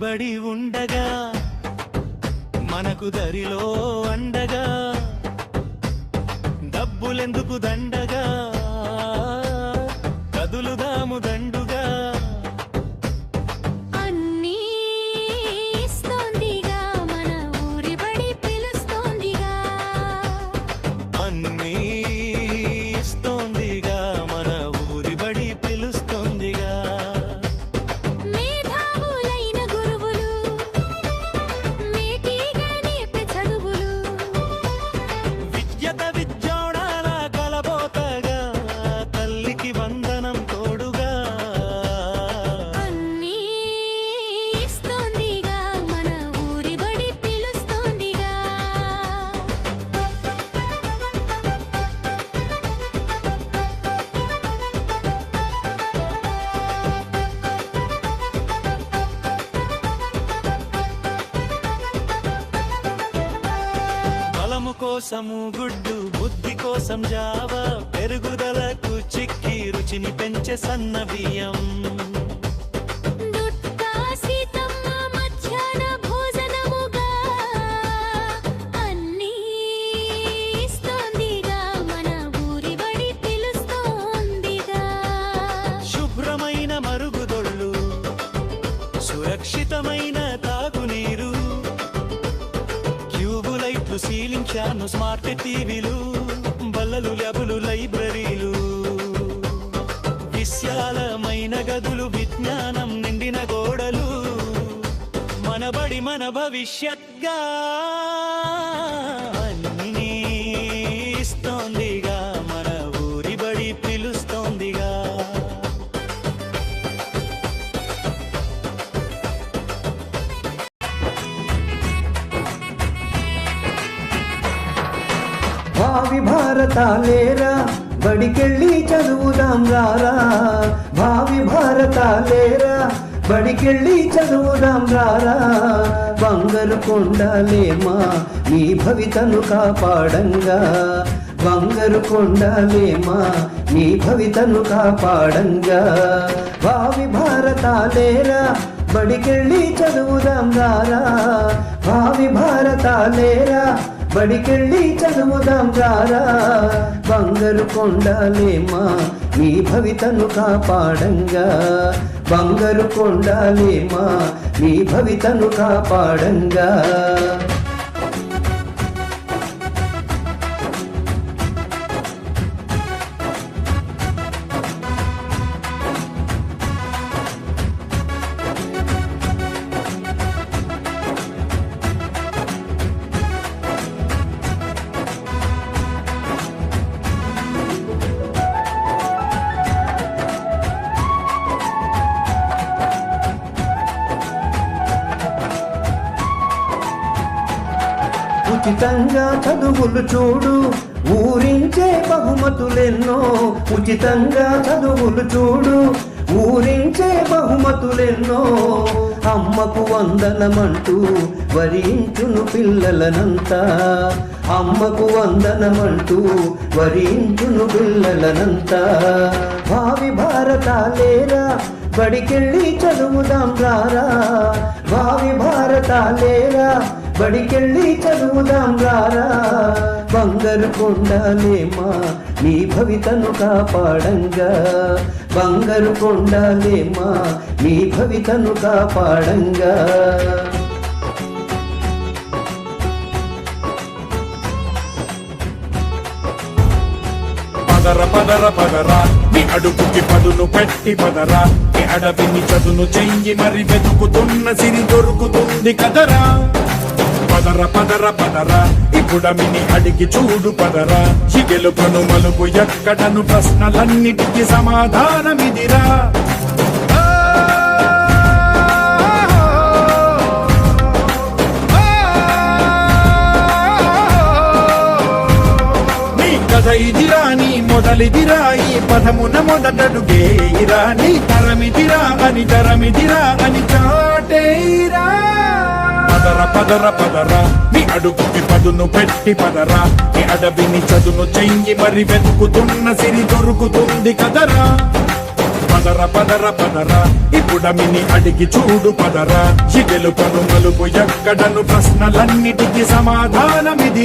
ఊరిబడి ఉండగా మనకు దరిలో అండగా డబ్బులెందుకు దండగా కదులుదాము దండుగా అన్నీ ఇస్తోందిగా మన ఊరిబడి పిలుస్తోందిగా అన్నీ ఇస్తోందిగా మన ఊరిబడి పిలుస్తోందిగా మేధావులైన గురువులు మేటిగా నేర్పే చదువులు విద్యత విద్యోడాల కలబోతగా తల్లికి వందనం తోడుగా అన్నీ ఇస్తోందిగా మన ఊరిబడి పిలుస్తోందిగా బలము కోసము గుడ్డు బుద్ధి కోసం జావ పెరుగుదలకు చిక్కి రుచిని పెంచే సన్న బియ్యం దుర్గా సీతమ్మ మధ్యాహ్న భోజనముగా అన్నీ ఇస్తోందిగా మన ఊరిబడి పిలుస్తోందిగా శుభ్రమైన మరుగుదొళ్ళు సురక్షితమైన తాగునీరు క్యూబు లైట్లు సీలింగ్ ఫ్యాను స్మార్ట్ టీవీలు బల్లలు ల్యాబులు లైబ్రరీలు విశాలమైన గదులు విజ్ఞానం నిండిన గోడలు మన బడి మన భవిష్యత్గా అన్నీ ఇస్తోందిగా మన ఊరి బడి పిలుస్తోందిగా భావి భారతాలేరా బడికెళ్ళి చదువుదాం రారా భావి భారతాలేరా బడికెళ్ళి చదువుదాం రారా బంగారు కొండలేమా నీ భవితను కాపాడంగా బంగారు కొండలేమా నీ భవితను కాపాడంగా భావి భారతాలేరా బడికెళ్ళి చదువుదాం రారా భావి భారతాలేరా బడికెళ్ళి చదువుదాం రారా బంగారు కొండలేమా నీ భవితను కాపాడంగా బంగారు కొండలేమా నీ భవితను కాపాడంగా ఉచితంగా చదువులు చూడు ఊరించే బహుమతులెన్నో ఉచితంగా చదువులు చూడు ఊరించే బహుమతులెన్నో అమ్మకు వందనమంటూ వరించును పిల్లలనంతా అమ్మకు వందనమంటూ వరించును పిల్లలనంతా భావి భారతాలేరా బడికెళ్ళి చదువుదాం రారా భావి భారతాలేరా బడికెళ్ళి చదువుదాం రారా బంగారు కొండలేమా నీ భవితను కాపాడంగా బంగారు కొండలేమా నీ భవితను కాపాడంగా పదర పదర పదరా నీ అడుగుకి పదును పెట్టి పదరా నీ అడవిని చదును చెయ్యి మరి వెతుకుతున్న సిరి దొరుకుతుంది కదరా పదర పదర పదరా ఇప్పుడమిని అడిగి చూడు పదరా ఈ గెలుపును మలుపు ఎక్కడను ప్రశ్నలన్నిటికీ సమాధానమిదిరా ఇదిరా నీ మొదలిదిరా ఈ పదమున మొదటడుగేయిరా నీ తరమిదిరా అని తరమిదిరా అని చాటేరా పదర పదర పదరా నీ అడుగుకి పదును పెట్టి పదరా నీ అడవిని చదును చెయ్యి మరి వెతుకుతున్న సిరి దొరుకుతుంది కదరా పదర పదర పదర ఇప్పుడమిని అడిగి చూడు పదరా ఈ గెలుపను మలుపు ఎక్కడను ప్రశ్నలన్నిటికీ సమాధానమిది